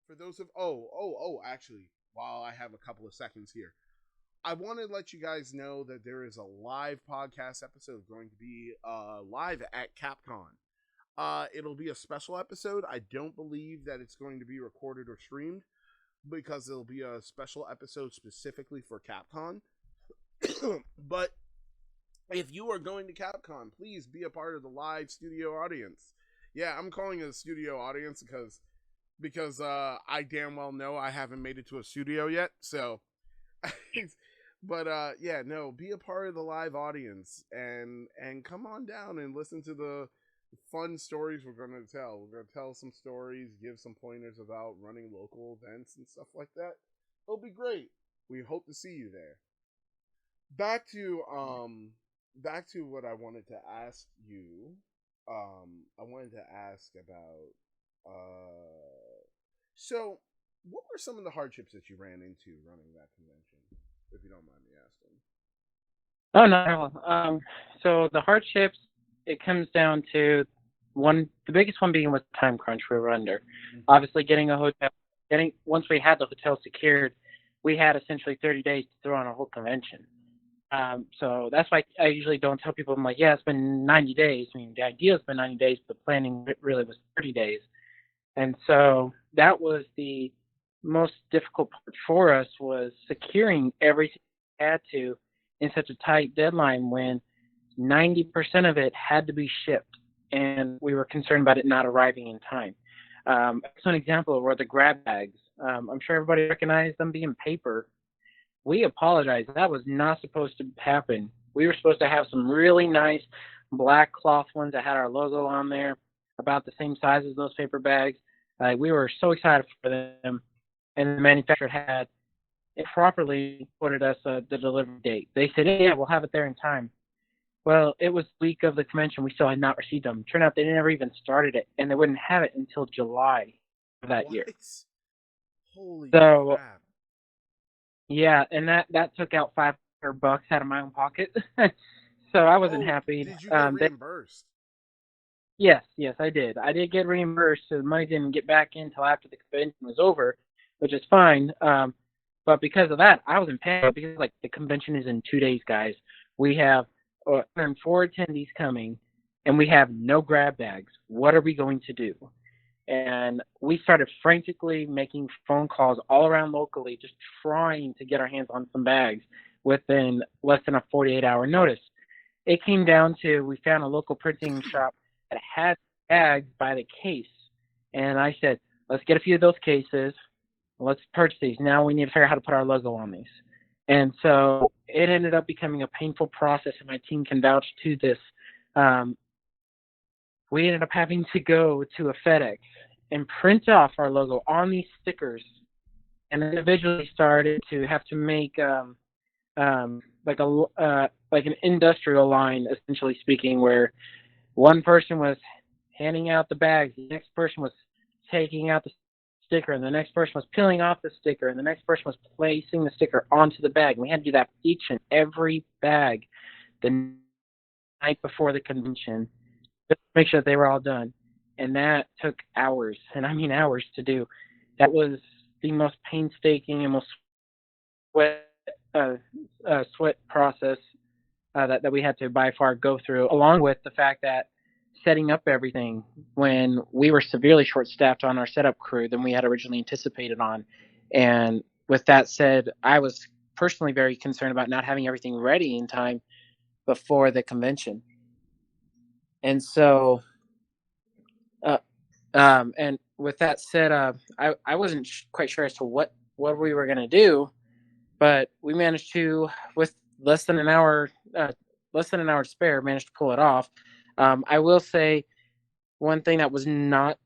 for those of actually, while I have a couple of seconds here, I want to let you guys know that there is a live podcast episode going to be live at Capcom. It'll be a special episode. I don't believe that it's going to be recorded or streamed because it'll be a special episode specifically for Capcom. But if you are going to Capcom, please be a part of the live studio audience. Yeah, I'm calling it a studio audience because I damn well know I haven't made it to a studio yet. So, but yeah, no, be a part of the live audience and come on down and listen to the fun stories we're going to tell. We're going to tell some stories, give some pointers about running local events and stuff like that. It'll be great. We hope to see you there. Back to what I wanted to ask you. I wanted to ask about so what were some of the hardships that you ran into running that convention, if you don't mind me asking? Oh no. So the hardships, it comes down to the biggest one being with time crunch we were under. Mm-hmm. Obviously, getting a hotel, once we had the hotel secured, we had essentially 30 days to throw on a whole convention. So that's why I usually don't tell people. I'm like, yeah, it's been 90 days. I mean, the idea has been 90 days, but the planning really was 30 days. And so that was the most difficult part for us, was securing everything we had to in such a tight deadline when 90% of it had to be shipped, and we were concerned about it not arriving in time. So an example were the grab bags. I'm sure everybody recognized them being paper. We apologize. That was not supposed to happen. We were supposed to have some really nice black cloth ones that had our logo on there, about the same size as those paper bags. We were so excited for them, and the manufacturer had improperly quoted us the delivery date. They said, yeah, we'll have it there in time. Well, it was the week of the convention. We still had not received them. Turned out they never even started it, and they wouldn't have it until July of that year. Holy crap. Yeah, and that took out $500 out of my own pocket. So I wasn't happy. Did you get reimbursed? Yes, I did. I did get reimbursed, so the money didn't get back in until after the convention was over, which is fine. But because of that, I was in panic because the convention is in 2 days, guys. We have 4 attendees coming, and we have no grab bags. What are we going to do? And we started frantically making phone calls all around locally, just trying to get our hands on some bags within less than a 48-hour notice. It came down to, we found a local printing shop that had bags by the case. And I said, let's get a few of those cases. Let's purchase these. Now we need to figure out how to put our logo on these. And so it ended up becoming a painful process, and my team can vouch to this. We ended up having to go to a FedEx and print off our logo on these stickers, and individually started to have to make like an industrial line, essentially speaking, where one person was handing out the bags, the next person was taking out the sticker, and the next person was peeling off the sticker, and the next person was placing the sticker onto the bag. And we had to do that for each and every bag the night before the convention, just to make sure that they were all done. And that took hours, and I mean hours to do. That was the most painstaking and most sweat process that we had to by far go through, along with the fact that setting up everything when we were severely short-staffed on our setup crew than we had originally anticipated on. And with that said, I was personally very concerned about not having everything ready in time before the convention. And so, and with that said, I wasn't quite sure as to what we were going to do, but we managed to, with less than an hour to spare, managed to pull it off. I will say one thing that was not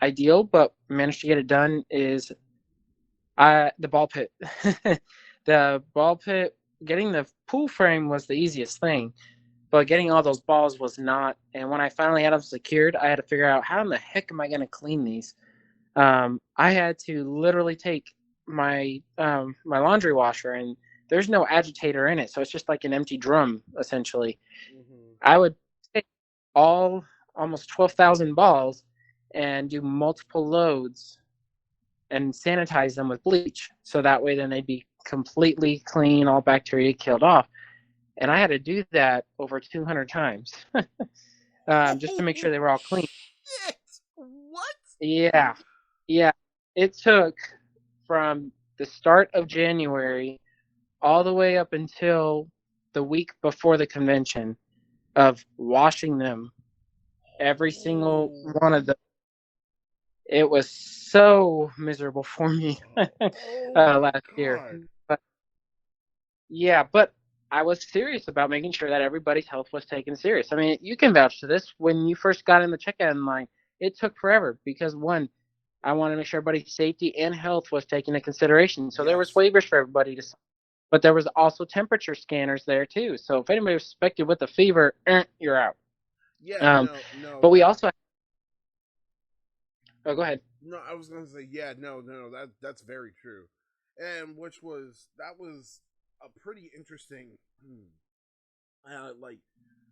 ideal, but managed to get it done, is the ball pit. The ball pit, getting the pool frame was the easiest thing, but getting all those balls was not. And when I finally had them secured, I had to figure out, how in the heck am I going to clean these? I had to literally take my laundry washer, and there's no agitator in it, so it's just like an empty drum, essentially. Mm-hmm. I would take almost 12,000 balls and do multiple loads and sanitize them with bleach. So that way then they'd be completely clean, all bacteria killed off. And I had to do that over 200 times just to make sure they were all clean. Shit! What? Yeah. Yeah. It took from the start of January all the way up until the week before the convention of washing them, every single one of them. It was so miserable for me Oh my last year. God. But yeah, but I was serious about making sure that everybody's health was taken serious. I mean, you can vouch to this. When you first got in the checkout line, it took forever because one, I wanted to make sure everybody's safety and health was taken into consideration. So there was waivers for everybody to, but there was also temperature scanners there too. So if anybody was suspected with a fever, you're out. Yeah, but we also. Oh, go ahead. No, I was gonna say, yeah, no, that's very true, and that was a pretty interesting, like,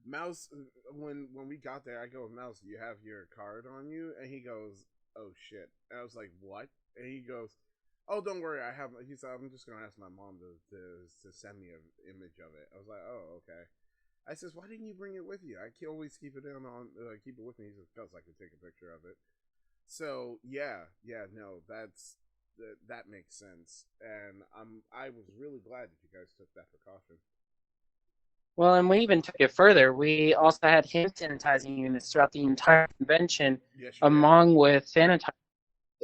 Mouse. When we got there, I go, Mouse, do you have your card on you? And he goes, oh shit. And I was like, what? And he goes, oh, don't worry, I have. He said, I'm just gonna ask my mom to send me an image of it. I was like, oh, okay. I says, why didn't you bring it with you? I can always keep it keep it with me. He says, because I could take a picture of it. So yeah, no, that makes sense, and I was really glad that you guys took that precaution. Well, and we even took it further. We also had hand sanitizing units throughout the entire convention, along with sanitizers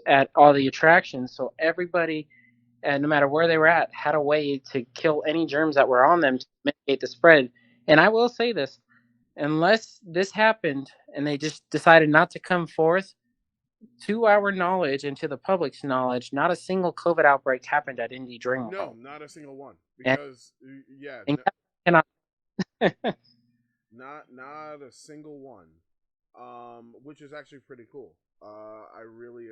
at all the attractions. So everybody, no matter where they were at, had a way to kill any germs that were on them to mitigate the spread. And I will say this, unless this happened and they just decided not to come forth, to our knowledge and to the public's knowledge, not a single COVID outbreak happened at Indy Dreamworld. No, not a single one. Because not a single one. Which is actually pretty cool. I really,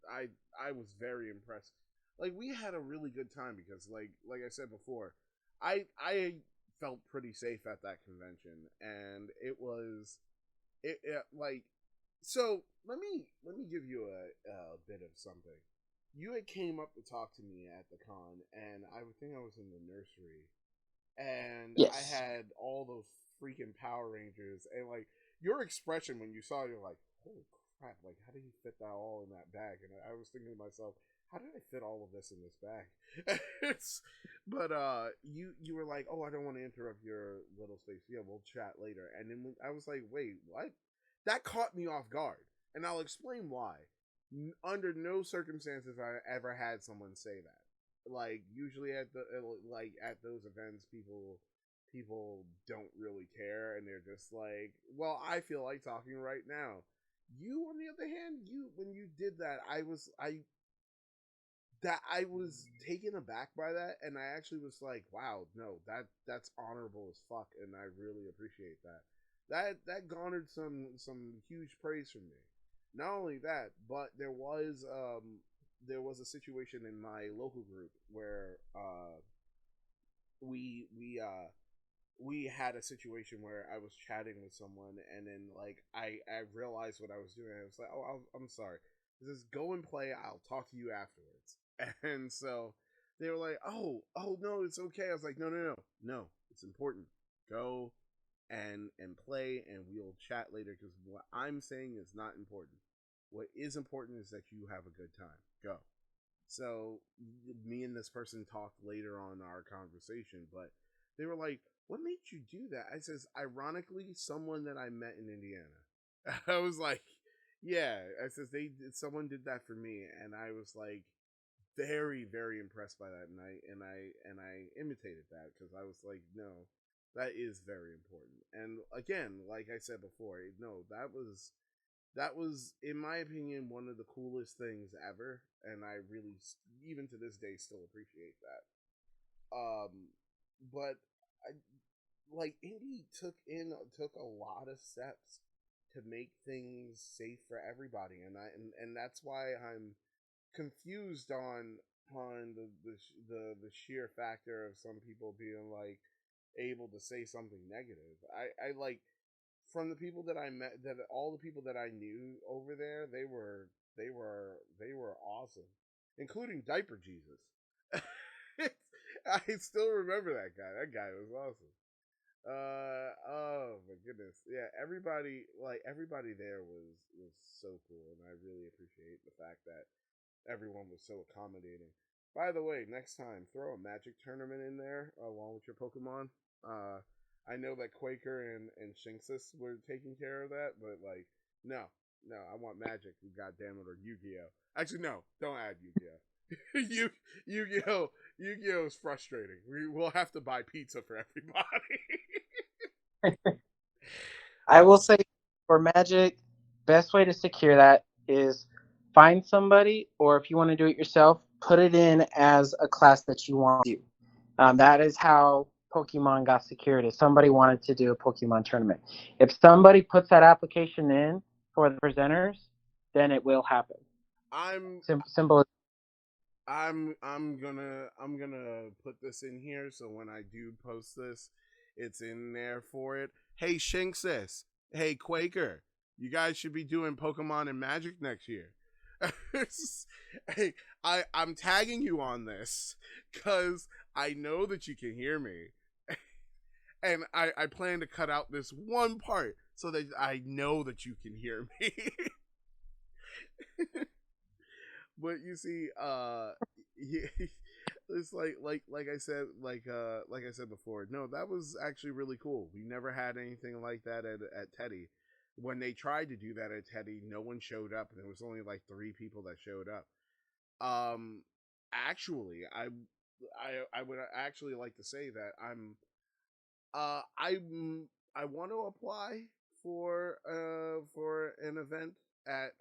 I was very impressed. Like, we had a really good time because, like I said before, I felt pretty safe at that convention, and it was, like, so let me give you a bit of something. You had came up to talk to me at the con, and I would think I was in the nursery, and I had all those freaking Power Rangers, and like your expression when you saw it, you're like, holy crap, like how did you fit that all in that bag? And I was thinking to myself, how did I fit all of this in this bag? But you were like, oh, I don't want to interrupt your little space. Yeah, we'll chat later. And then I was like, wait, what? That caught me off guard, and I'll explain why. Under no circumstances have I ever had someone say that. Like, usually at those events, people don't really care, and they're just like, well, I feel like talking right now. You, on the other hand, when you did that, I was taken aback by that, and I actually was like, wow, no, that's honorable as fuck, and I really appreciate that. That garnered some huge praise from me. Not only that, but there was a situation in my local group where we we uh we had a situation where I was chatting with someone, and then like I realized what I was doing. I was like, oh, I'm sorry. This is go and play. I'll talk to you afterwards. And so they were like, oh no, it's okay. I was like, no, it's important. Go and play, and we'll chat later, because what I'm saying is not important. What is important is that you have a good time. Go. So me and this person talked later on our conversation, but they were like, what made you do that? I says, ironically, someone that I met in Indiana. I was like, yeah. I says, someone did that for me, and I was like very, very impressed by that, and I imitated that, because I was like, no, that is very important. And again, like I said before, no, that was, in my opinion, one of the coolest things ever, and I really, even to this day, still appreciate that. But I, like, Indy took a lot of steps to make things safe for everybody, and that's why I'm confused on the sheer factor of some people being like able to say something negative. I like, from the people that I met, that all the people that I knew over there, they were awesome. including Diaper Jesus. I still remember that guy. That guy was awesome. Oh my goodness, yeah. Everybody there was so cool, and I really appreciate the fact that everyone was so accommodating. By the way, next time throw a Magic tournament in there along with your Pokemon. I know that Quaker and Shinxus were taking care of that, but like, no, no, I want Magic. God damn it, or Yu-Gi-Oh. Actually, no, don't add Yu-Gi-Oh. Yu Yu-Gi-Oh! Yu-Gi-Oh is frustrating. We will have to buy pizza for everybody. I will say for Magic, best way to secure that is find somebody, or if you want to do it yourself, put it in as a class that you want to do. That is how Pokemon got secured. If somebody wanted to do a Pokemon tournament, if somebody puts that application in for the presenters, then it will happen. I'm Simple. I'm gonna put this in here so when I do post this, it's in there for it. Hey Shinxus, hey Quaker, you guys should be doing Pokemon and Magic next year. Hey, I'm tagging you on this because I know that you can hear me, and I plan to cut out this one part so that I know that you can hear me. But you see, yeah, it's like I said, like I said before. No, that was actually really cool. We never had anything like that at Teddy. When they tried to do that at Teddy, no one showed up, and there was only like 3 people that showed up. Actually, I would actually like to say that I want to apply for an event at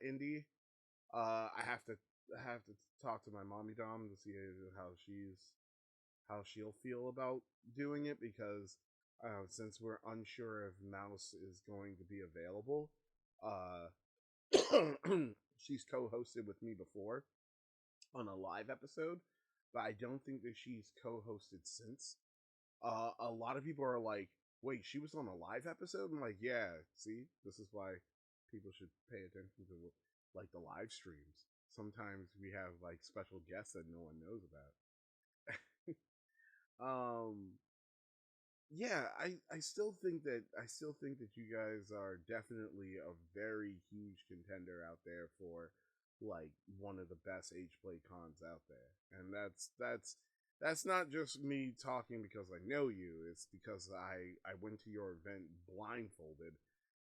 Indy. I have to talk to my mommy dom to see how she'll feel about doing it because since we're unsure if Mouse is going to be available, uh, she's co-hosted with me before on a live episode, but I don't think that she's co-hosted since. A lot of people are like, "Wait, she was on a live episode?" I'm like, "Yeah, see, this is why people should pay attention to like the live streams. Sometimes we have like special guests that no one knows about." um, yeah, I still think that you guys are definitely a very huge contender out there for like one of the best age play cons out there. And that's not just me talking because I know you. It's because I went to your event blindfolded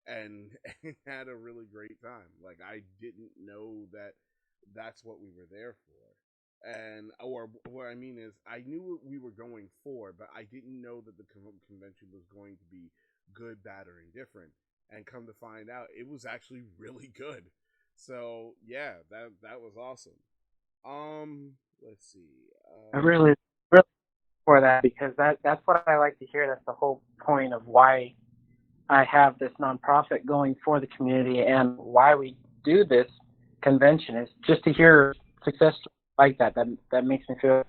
and, and had a really great time. Like I didn't know that that's what we were there for. And or what I mean is, I knew what we were going for, but I didn't know that the convention was going to be good, bad, or indifferent. And come to find out, it was actually really good. So yeah, that was awesome. Let's see. I really for that because that's what I like to hear. That's the whole point of why I have this nonprofit going for the community and why we do this convention is just to hear success like that. That makes me feel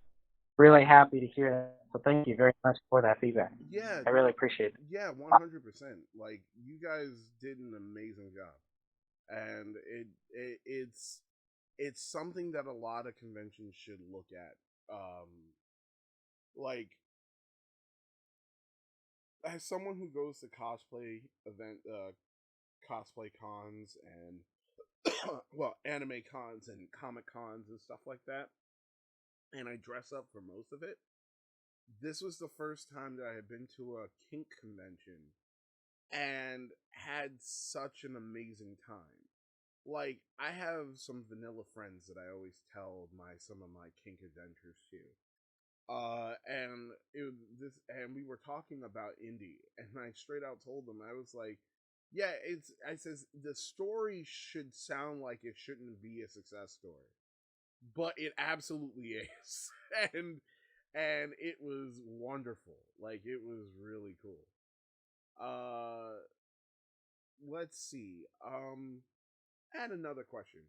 really happy to hear that. So thank you very much for that feedback. Yeah, I really appreciate it. yeah, 100%. Like you guys did an amazing job, and it's something that a lot of conventions should look at. Like as someone who goes to cosplay cons and well, anime cons and comic cons and stuff like that, and I dress up for most of it. This was the first time that I had been to a kink convention and had such an amazing time. Like I have some vanilla friends that I always tell some of my kink adventures to. And we were talking about Indy, and I straight out told them I was like, yeah, I says the story should sound like it shouldn't be a success story, but it absolutely is, and it was wonderful. Like it was really cool. Uh, let's see. Add another question.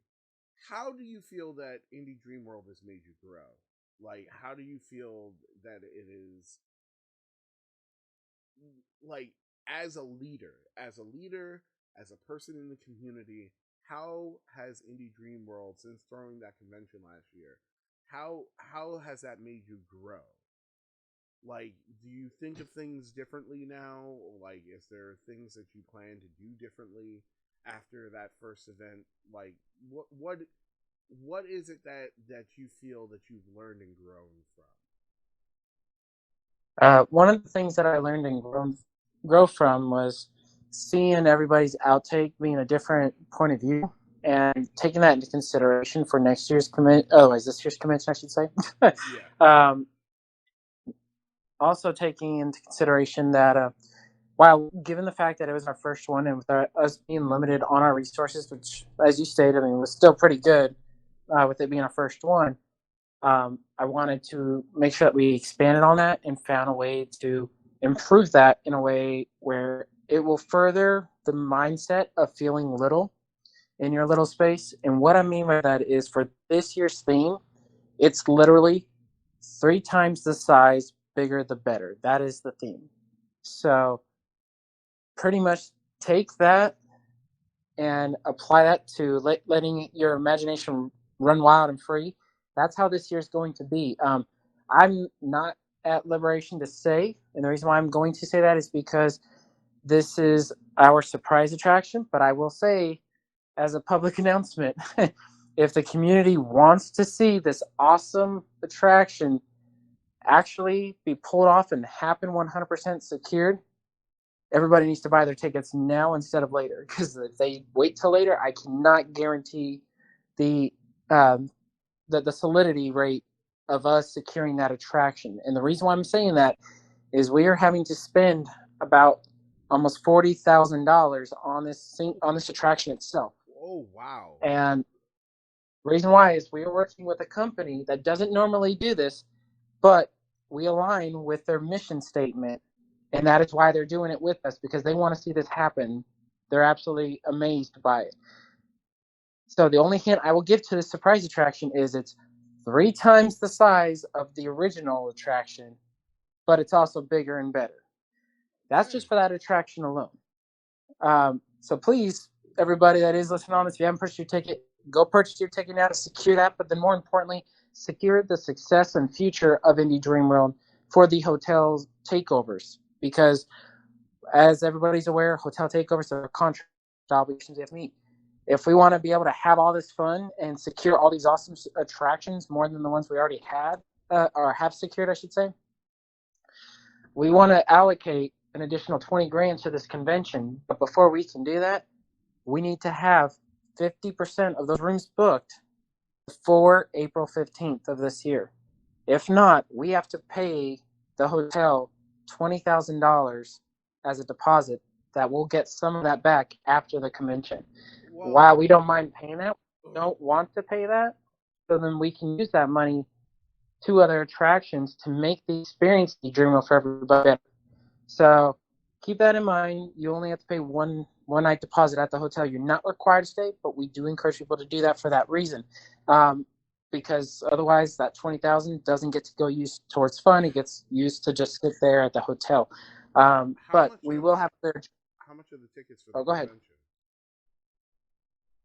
How do you feel that Indie Dreamworld has made you grow? Like, how do you feel that it is like as a leader, as a person in the community? how has Indy Dreamworld, since throwing that convention last year, how has that made you grow? Like, do you think of things differently now? Like, is there things that you plan to do differently after that first event? Like, what is it that you feel that you've learned and grown from? One of the things that I learned and grow from was seeing everybody's outtake being a different point of view and taking that into consideration for next year's convention. Oh, is this year's convention, I should say? Yeah. um, Also taking into consideration that while given the fact that it was our first one and with us being limited on our resources, which, as you stated, I mean, was still pretty good with it being our first one, I wanted to make sure that we expanded on that and found a way to improve that in a way where it will further the mindset of feeling little in your little space. And what I mean by that is for this year's theme, it's literally 3 times the size, bigger the better. That is the theme. So pretty much take that and apply that to letting your imagination run wild and free. That's how this year's going to be. I'm not at liberation to say, and the reason why I'm going to say that is because this is our surprise attraction. But I will say, as a public announcement, if the community wants to see this awesome attraction actually be pulled off and happen 100% secured, everybody needs to buy their tickets now instead of later. Because if they wait till later, I cannot guarantee the um, the solidity rate of us securing that attraction. And the reason why I'm saying that is we are having to spend about almost $40,000 on this attraction itself. Oh wow. And the reason why is we are working with a company that doesn't normally do this, but we align with their mission statement, and that is why they're doing it with us, because they want to see this happen. They're absolutely amazed by it. So the only hint I will give to this surprise attraction is it's 3 times the size of the original attraction, but it's also bigger and better. That's just for that attraction alone. So please, everybody that is listening on this, if you haven't purchased your ticket, go purchase your ticket now to secure that. But then more importantly, secure the success and future of Indy Dreamworld for the hotel takeovers. Because as everybody's aware, hotel takeovers are contract obligations we have to meet. If we want to be able to have all this fun and secure all these awesome attractions more than the ones we already had or have secured, I should say, we want to allocate an additional 20 grand to this convention. But before we can do that, we need to have 50% of those rooms booked before April 15th of this year. If not, we have to pay the hotel $20,000 as a deposit that we'll get some of that back after the convention. Whoa. While we don't mind paying that, we don't want to pay that, so then we can use that money to other attractions to make the experience the Dreamworld for everybody better. So keep that in mind. You only have to pay one night deposit at the hotel. You're not required to stay, but we do encourage people to do that for that reason. Because otherwise that $20,000 doesn't get to go used towards fun. It gets used to just sit there at the hotel. But we will have to. How much are the tickets for the go convention? ahead.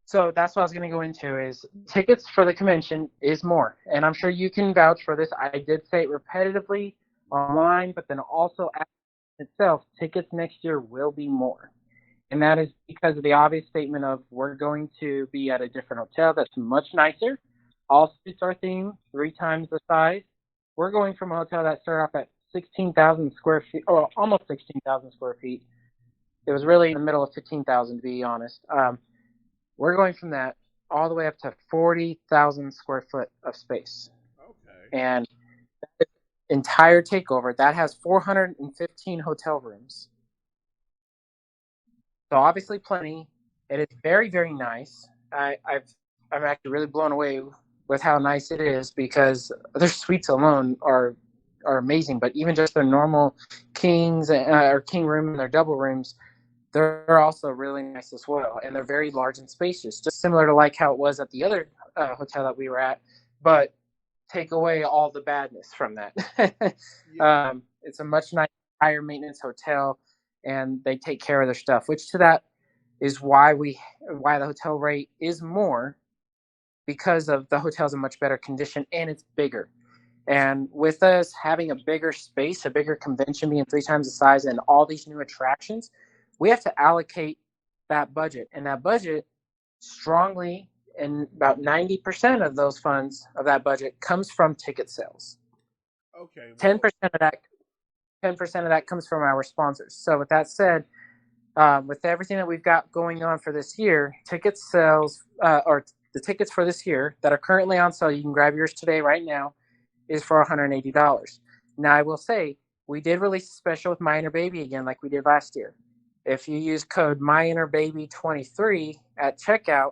So that's what I was going to go into is tickets for the convention is more. And I'm sure you can vouch for this. I did say it repetitively online, but then also at itself, tickets next year will be more. And that is because of the obvious statement of we're going to be at a different hotel that's much nicer. All suits our theme, 3 times the size. We're going from a hotel that started off at 16,000 square feet, or almost 16,000 square feet. It was really in the middle of 15,000, to be honest. We're going from that all the way up to 40,000 square foot of space. Okay. And the entire takeover, that has 415 hotel rooms. So obviously plenty. It is very, very nice. I'm actually really blown away with how nice it is because their suites alone are amazing. But even just their normal kings or king room and their double rooms, they're also really nice as well. And they're very large and spacious, just similar to like how it was at the other hotel that we were at. But take away all the badness from that. It's a much nicer, higher maintenance hotel, and they take care of their stuff, which to that is why the hotel rate is more, because of the hotel's in much better condition and it's bigger. And with us having a bigger space, a bigger convention being 3 times the size, and all these new attractions, we have to allocate that budget. And that budget strongly, and about 90% of those funds of that budget comes from ticket sales. Okay. Well, 10% of that comes from our sponsors. So with that said, with everything that we've got going on for this year, ticket sales, or the tickets for this year that are currently on sale, you can grab yours today right now, is for $180. Now, I will say, we did release a special with My Inner Baby again, like we did last year. If you use code MyInnerBaby23 at checkout,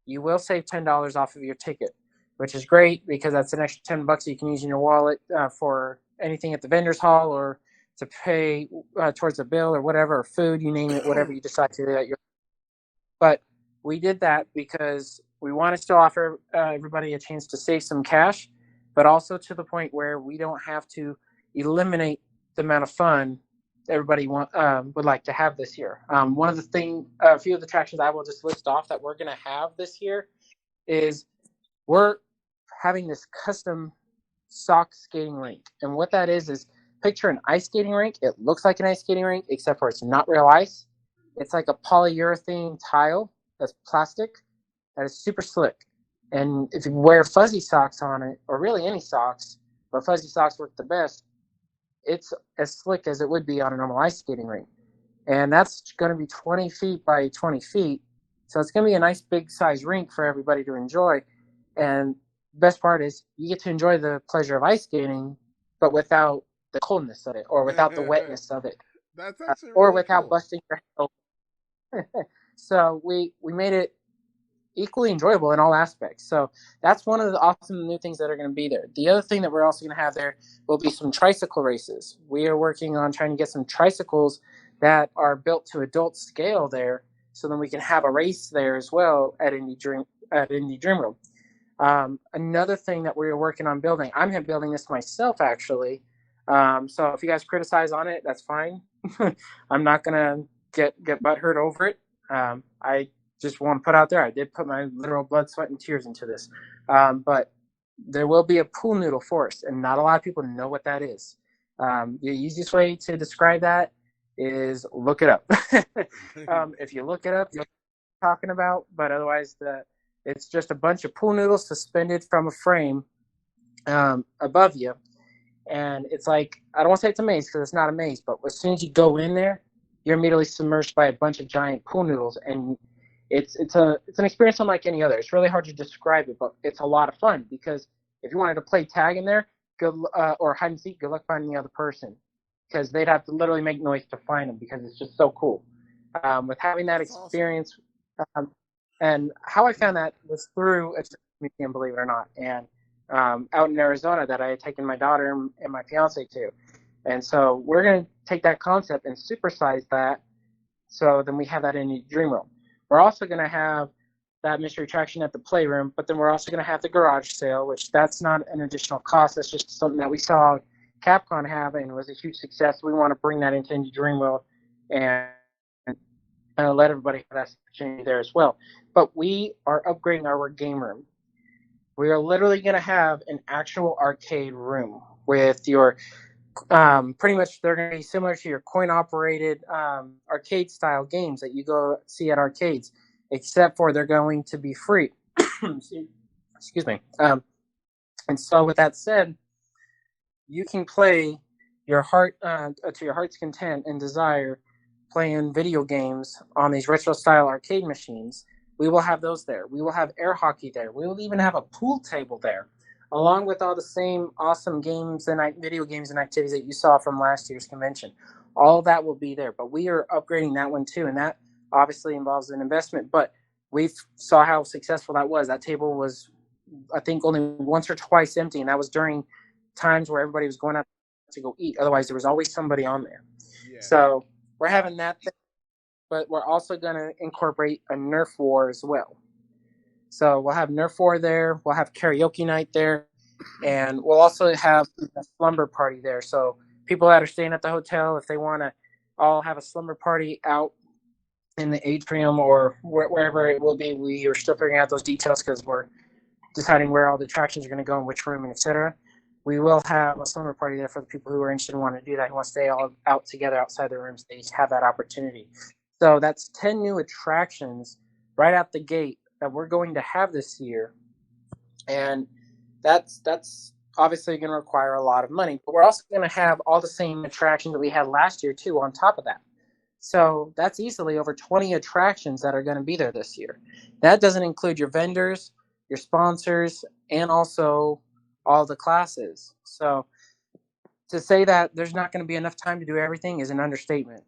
you will save $10 off of your ticket, which is great because that's an extra $10 you can use in your wallet for anything at the vendors hall, or to pay towards a bill or whatever, or food, you name it, whatever you decide to do at your. But we did that because we want to still offer everybody a chance to save some cash, but also to the point where we don't have to eliminate the amount of fun everybody would like to have this year. One of the a few of the attractions I will just list off that we're going to have this year is we're having this custom sock skating rink. And what that is picture an ice skating rink. It looks like an ice skating rink, except for it's not real ice. It's like a polyurethane tile that's plastic that is super slick. And if you wear fuzzy socks on it, or really any socks, but fuzzy socks work the best, it's as slick as it would be on a normal ice skating rink. And that's going to be 20 feet by 20 feet. So it's going to be a nice big size rink for everybody to enjoy. And the best part is you get to enjoy the pleasure of ice skating, but without the coldness of it, or without the wetness of it. That's actually or really without cool. busting your head open. So we made it equally enjoyable in all aspects. So that's one of the awesome new things that are going to be there. The other thing that we're also going to have there will be some tricycle races. We are working on trying to get some tricycles that are built to adult scale there, so then we can have a race there as well at Indy Dreamworld. Another thing that we're working on building, I'm building this myself actually. So if you guys criticize on it, that's fine. I'm not gonna get butthurt over it. I just want to put out there, I did put my literal blood, sweat, and tears into this. But there will be a pool noodle force, and not a lot of people know what that is. The easiest way to describe that is look it up. If you look it up, you'll know what I'm talking about. But otherwise, it's just a bunch of pool noodles suspended from a frame above you. And it's like, I don't want to say it's a maze because it's not a maze, but as soon as you go in there, you're immediately submerged by a bunch of giant pool noodles. And it's an experience unlike any other. It's really hard to describe it, but it's a lot of fun because if you wanted to play tag in there, or hide and seek, good luck finding the other person, because they'd have to literally make noise to find them because it's just so cool. With having that experience, awesome. And how I found that was through a museum, believe it or not, and out in Arizona that I had taken my daughter and my fiance to. And so we're going to take that concept and supersize that, so then we have that in Indy Dreamworld. We're also going to have that mystery attraction at the playroom, but then we're also going to have the garage sale, which that's not an additional cost. That's just something that we saw Capcom have and was a huge success. We want to bring that into Indy Dreamworld and let everybody have that opportunity there as well. But we are upgrading our game room. We are literally going to have an actual arcade room with your pretty much they're going to be similar to your coin-operated arcade style games that you go see at arcades, except for they're going to be free. Excuse me. And so with that said, you can play your heart to your heart's content and desire, playing video games on these retro style arcade machines. We will have those there. We will have air hockey there. We will even have a pool table there, along with all the same awesome games and video games and activities that you saw from last year's convention. All of that will be there, but we are upgrading that one too, and that obviously involves an investment, but we saw how successful that was. That table was, I think, only once or twice empty, and that was during times where everybody was going out to go eat. Otherwise, there was always somebody on there. Yeah. So we're having that thing, but we're also going to incorporate a Nerf war as well. So we'll have Nerf war there. We'll have karaoke night there. And we'll also have a slumber party there. So people that are staying at the hotel, if they want to all have a slumber party out in the atrium or wherever it will be. We are still figuring out those details because we're deciding where all the attractions are going to go in which room and etc. We will have a slumber party there for the people who are interested and want to do that, who want to stay all out together outside their rooms. They have that opportunity. So that's 10 new attractions right out the gate that we're going to have this year. And that's obviously going to require a lot of money. But we're also going to have all the same attractions that we had last year, too, on top of that. So that's easily over 20 attractions that are going to be there this year. That doesn't include your vendors, your sponsors, and also all the classes. So to say that there's not going to be enough time to do everything is an understatement.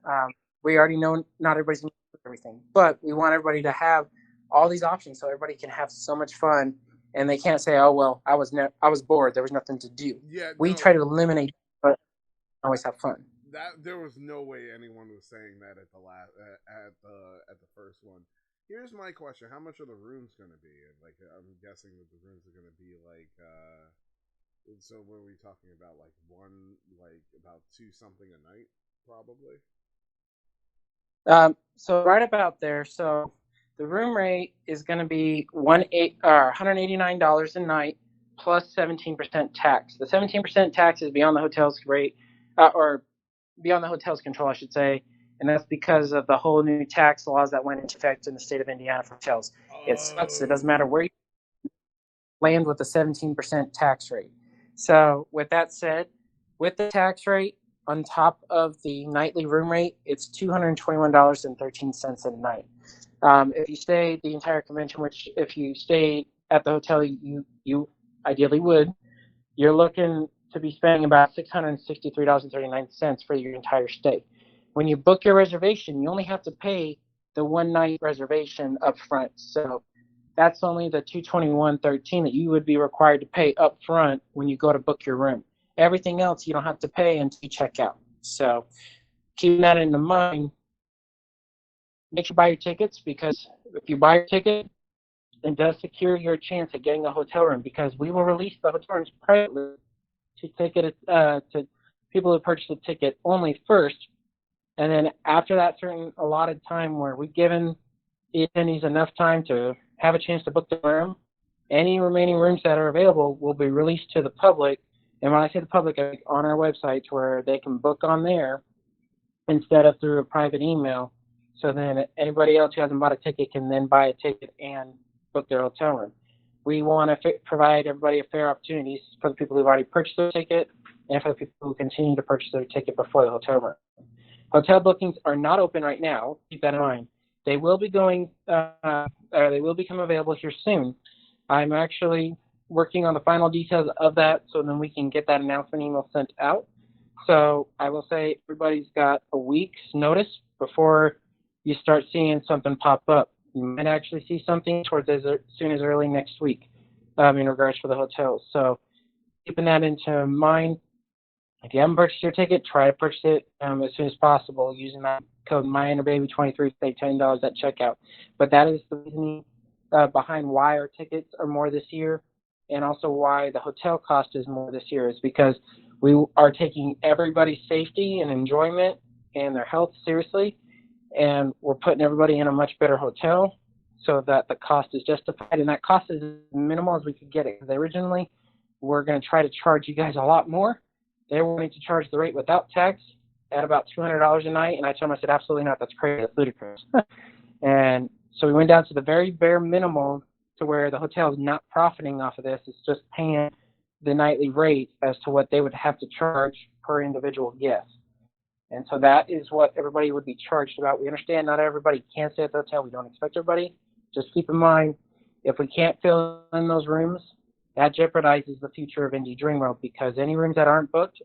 We already know not everybody's going to do everything, but we want everybody to have all these options so everybody can have so much fun, and they can't say, "Oh well, I was bored. There was nothing to do." Yeah, We no, try to eliminate, but always have fun. that there was no way anyone was saying that at the last at the first one. Here's my question: how much are the rooms going to be? Like, I'm guessing that the rooms are going to be like. So what are we talking about? Like about two something a night, probably. So right about there. So the room rate is going to be $189 a night plus 17% tax. The 17% tax is beyond the hotel's rate, or beyond the hotel's control, I should say, and that's because of the whole new tax laws that went into effect in the state of Indiana for hotels. It sucks. It doesn't matter where you land with the 17% tax rate. So with that said, with the tax rate on top of the nightly room rate, it's $221.13 a night. If you stay the entire convention, which if you stay at the hotel, you ideally would, you're looking to be spending about $663.39 for your entire stay. When you book your reservation, you only have to pay the one night reservation up front. So that's only the $221.13 that you would be required to pay up front when you go to book your room. Everything else you don't have to pay until you check out. So keeping that in mind, make sure you buy your tickets, because if you buy your ticket, it does secure your chance at getting a hotel room, because we will release the hotel rooms privately to people who purchase a ticket only first, and then after that certain allotted time where we've given the attendees enough time to have a chance to book the room, any remaining rooms that are available will be released to the public. And when I say the public, I mean on our website, where they can book on there instead of through a private email. So then anybody else who hasn't bought a ticket can then buy a ticket and book their hotel room. We want to provide everybody a fair opportunity for the people who've already purchased their ticket and for the people who continue to purchase their ticket before the hotel room. Hotel bookings are not open right now. Keep that in mind. They will be they will become available here soon. I'm actually working on the final details of that, so then we can get that announcement email sent out. So I will say everybody's got a week's notice before you start seeing something pop up. You might actually see something towards as soon as early next week in regards for the hotels. So keeping that into mind, if you haven't purchased your ticket, try to purchase it as soon as possible using that code MyInnerBaby23 to save $10 at checkout. But that is the reasoning behind why our tickets are more this year, and also why the hotel cost is more this year, is because we are taking everybody's safety and enjoyment and their health seriously, and we're putting everybody in a much better hotel so that the cost is justified, and that cost is as minimal as we could get it. Because originally, we're going to try to charge you guys a lot more. They were wanting to charge the rate without tax at about $200 a night, and I told them, I said, absolutely not, that's crazy, that's ludicrous. And so we went down to the very bare minimum, to where the hotel is not profiting off of this. It's just paying the nightly rate as to what they would have to charge per individual guest. And so that is what everybody would be charged about. We understand not everybody can stay at the hotel. We don't expect everybody. Just keep in mind, if we can't fill in those rooms, that jeopardizes the future of Indy Dreamworld, because any rooms that aren't booked,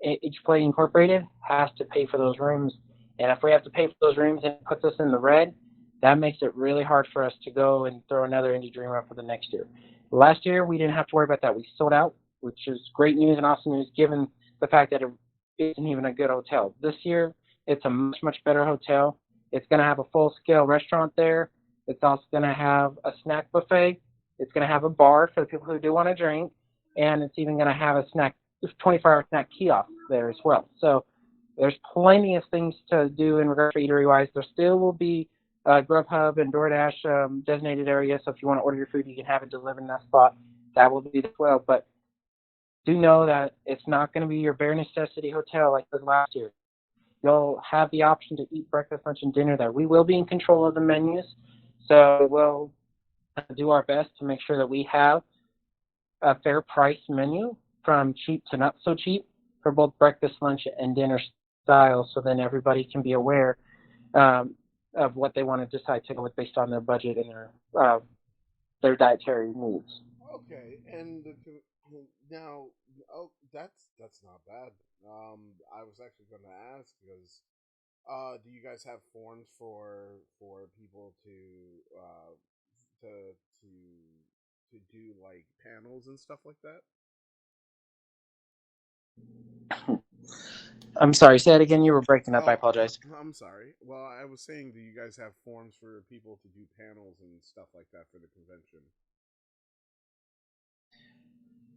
Ageplay Incorporated has to pay for those rooms. And if we have to pay for those rooms and it puts us in the red, that makes it really hard for us to go and throw another Indy Dreamworld for the next year. Last year, we didn't have to worry about that. We sold out, which is great news and awesome news, given the fact that it isn't even a good hotel. This year, it's a much, much better hotel. It's going to have a full-scale restaurant there. It's also going to have a snack buffet. It's going to have a bar for the people who do want to drink, and it's even going to have a 24-hour snack kiosk there as well. So There's plenty of things to do in regards to eatery-wise. There still will be Grubhub and DoorDash designated areas, so if you want to order your food, you can have it delivered in that spot. That will be as well. But do know that it's not going to be your bare necessity hotel like it was last year. You'll have the option to eat breakfast, lunch, and dinner there. We will be in control of the menus, so we'll do our best to make sure that we have a fair price menu from cheap to not so cheap for both breakfast, lunch, and dinner styles, so then everybody can be aware of what they want to decide to go with based on their budget and their dietary needs. Okay, and now, oh, that's not bad. I was actually going to ask because, do you guys have forms for people to to do like panels and stuff like that? I'm sorry, say it again. You were breaking up. I Oh, apologize. I'm sorry. Well, I was saying, do you guys have forms for people to do panels and stuff like that for the convention?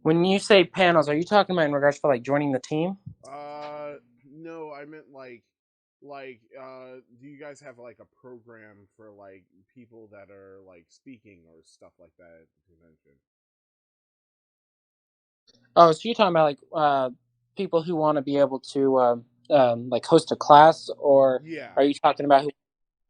When you say panels, are you talking about in regards to like joining the team? No, I meant do you guys have like a program for like people that are like speaking or stuff like that at the convention? Oh, so you're talking about like people who want to be able to like host a class, or Yeah. are you talking about who?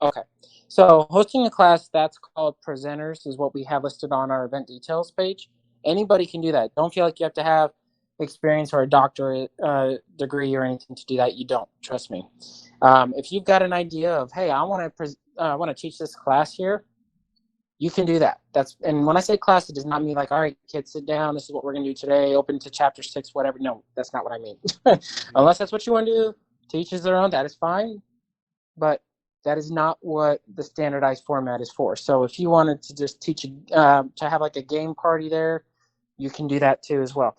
Okay, so hosting a class, that's called presenters, is what we have listed on our event details page. Anybody can do that. Don't feel like you have to have experience or a doctorate degree or anything to do that. You don't. Trust me. If you've got an idea of, hey, I want to teach this class here, you can do that. And when I say class, it does not mean like, all right, kids, sit down. This is what we're gonna do today. Open to chapter 6, whatever. No, that's not what I mean. Yeah. Unless that's what you want to do, to each his their own. That is fine, but that is not what the standardized format is for. So if you wanted to just teach to have like a game party there, you can do that too as well.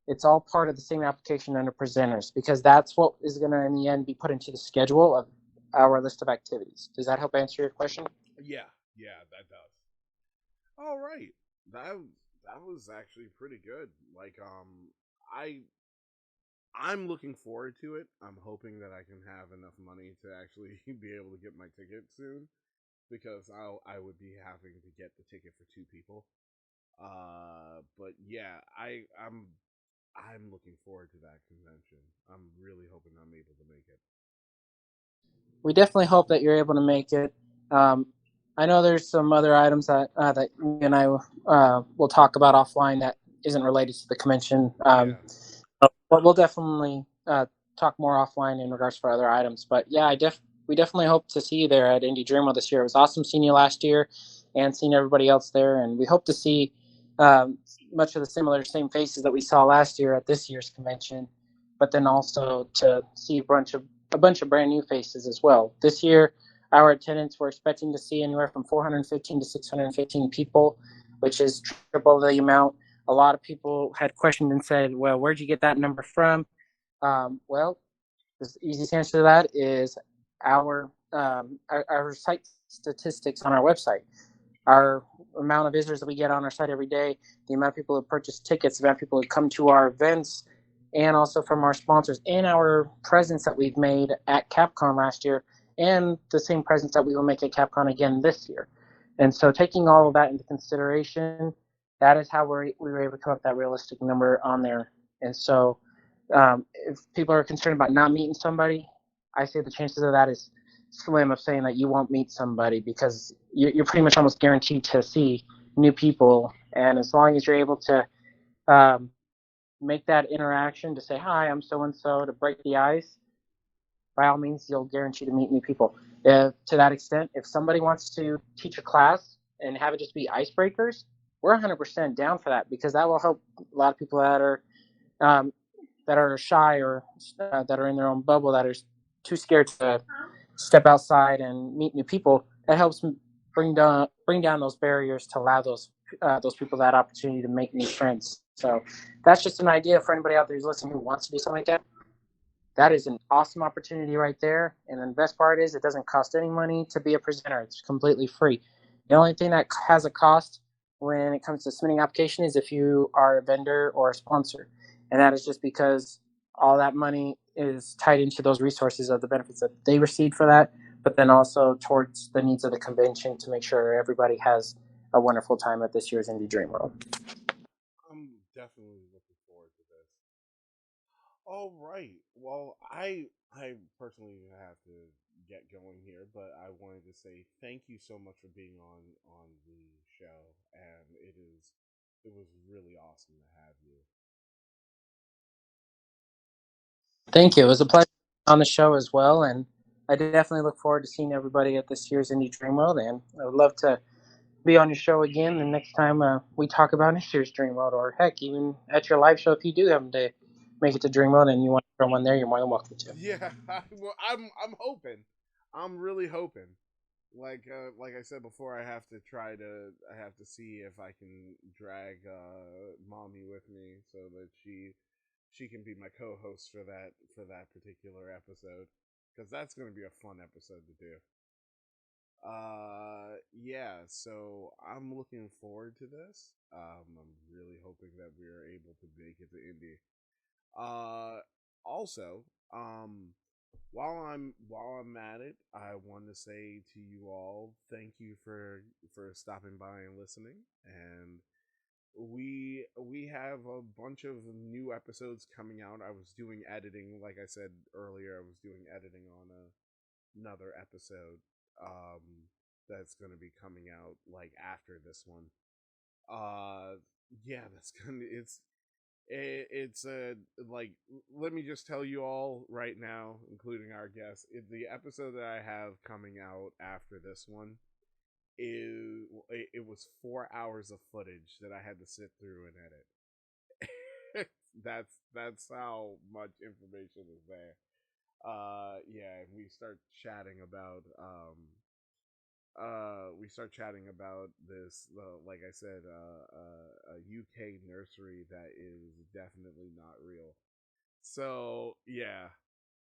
It's all part of the same application under presenters, because that's what is going to in the end be put into the schedule of our list of activities. Does that help answer your question? Yeah. Yeah, that does. All right. That that was actually pretty good. I I'm looking forward to it. I'm hoping that I can have enough money to actually be able to get my ticket soon because I would be having to get the ticket for two people. But yeah, I'm looking forward to that convention. I'm really hoping I'm able to make it. We definitely hope that you're able to make it. Um, I know there's some other items that you and I will talk about offline that isn't related to the convention. Yeah. But we'll definitely talk more offline in regards for other items. But yeah, we definitely hope to see you there at Indy Dreamworld this year. It was awesome seeing you last year and seeing everybody else there, and we hope to see um, much of the same faces that we saw last year at this year's convention. But then also to see a bunch of brand new faces as well. This year, our attendance, we're expecting to see anywhere from 415 to 615 people, which is triple the amount. A lot of people had questioned and said, well, where'd you get that number from? Well, the easiest answer to that is our site statistics on our website. Our amount of visitors that we get on our site every day, the amount of people who purchase tickets, the amount of people who come to our events, and also from our sponsors, and our presence that we've made at Capcom last year, and the same presence that we will make at Capcom again this year. And so, taking all of that into consideration, that is how we were able to come up with that realistic number on there. And so, if people are concerned about not meeting somebody, I say the chances of that is slim, of saying that you won't meet somebody, because you're pretty much almost guaranteed to see new people. And as long as you're able to um, make that interaction to say, hi, I'm so and so, to break the ice, by all means, you'll guarantee to meet new people. To that extent, if somebody wants to teach a class and have it just be icebreakers, we're 100% down for that, because that will help a lot of people um, that are shy, or that are in their own bubble, that are too scared to step outside and meet new people. That helps bring down those barriers to allow those people that opportunity to make new friends. So that's just an idea for anybody out there who's listening who wants to do something like that. That is an awesome opportunity right there. And the best part is, it doesn't cost any money to be a presenter. It's completely free. The only thing that has a cost when it comes to submitting application is if you are a vendor or a sponsor. And that is just because all that money is tied into those resources of the benefits that they received for that, but then also towards the needs of the convention to make sure everybody has a wonderful time at this year's Indie Dreamworld. I'm definitely looking forward to this. All right. Well, I personally have to get going here, but I wanted to say thank you so much for being on the show, and it was really awesome to have you. Thank you. It was a pleasure on the show as well, and I definitely look forward to seeing everybody at this year's Indie Dreamworld, and I would love to be on your show again the next time we talk about next year's Dreamworld, or heck, even at your live show if you do happen to make it to Dreamworld and you want to throw one there, you're more than welcome to. Yeah, well, I'm hoping. I'm really hoping. Like I said before, I have to see if I can drag mommy with me so that she can be my co-host for that particular episode, because that's going to be a fun episode to do. Yeah, so I'm looking forward to this. I'm really hoping that we are able to make it to Indy. Uh, Also, um, while I'm at it, I want to say to you all, thank you for stopping by and listening. And we have a bunch of new episodes coming out. I was doing editing, like I said earlier. I was doing editing on another episode. That's going to be coming out like after this one. Uh, yeah, that's gonna it's like, let me just tell you all right now, including our guests, the episode that I have coming out after this one is it was 4 hours of footage that I had to sit through and edit. That's how much information is there. Yeah, and we start chatting about this, like I said, a UK nursery that is definitely not real. So yeah,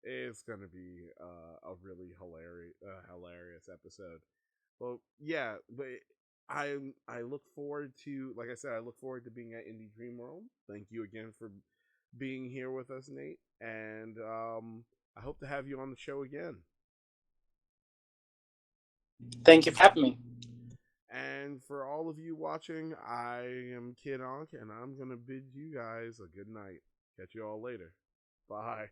it's gonna be a really hilarious episode. Well, yeah, but I look forward to, like I said, I look forward to being at Indie Dreamworld. Thank you again for being here with us, Nate, and I hope to have you on the show again. Thank you for having me. And for all of you watching, I am Kid Ankh, and I'm gonna bid you guys a good night. Catch you all later. Bye.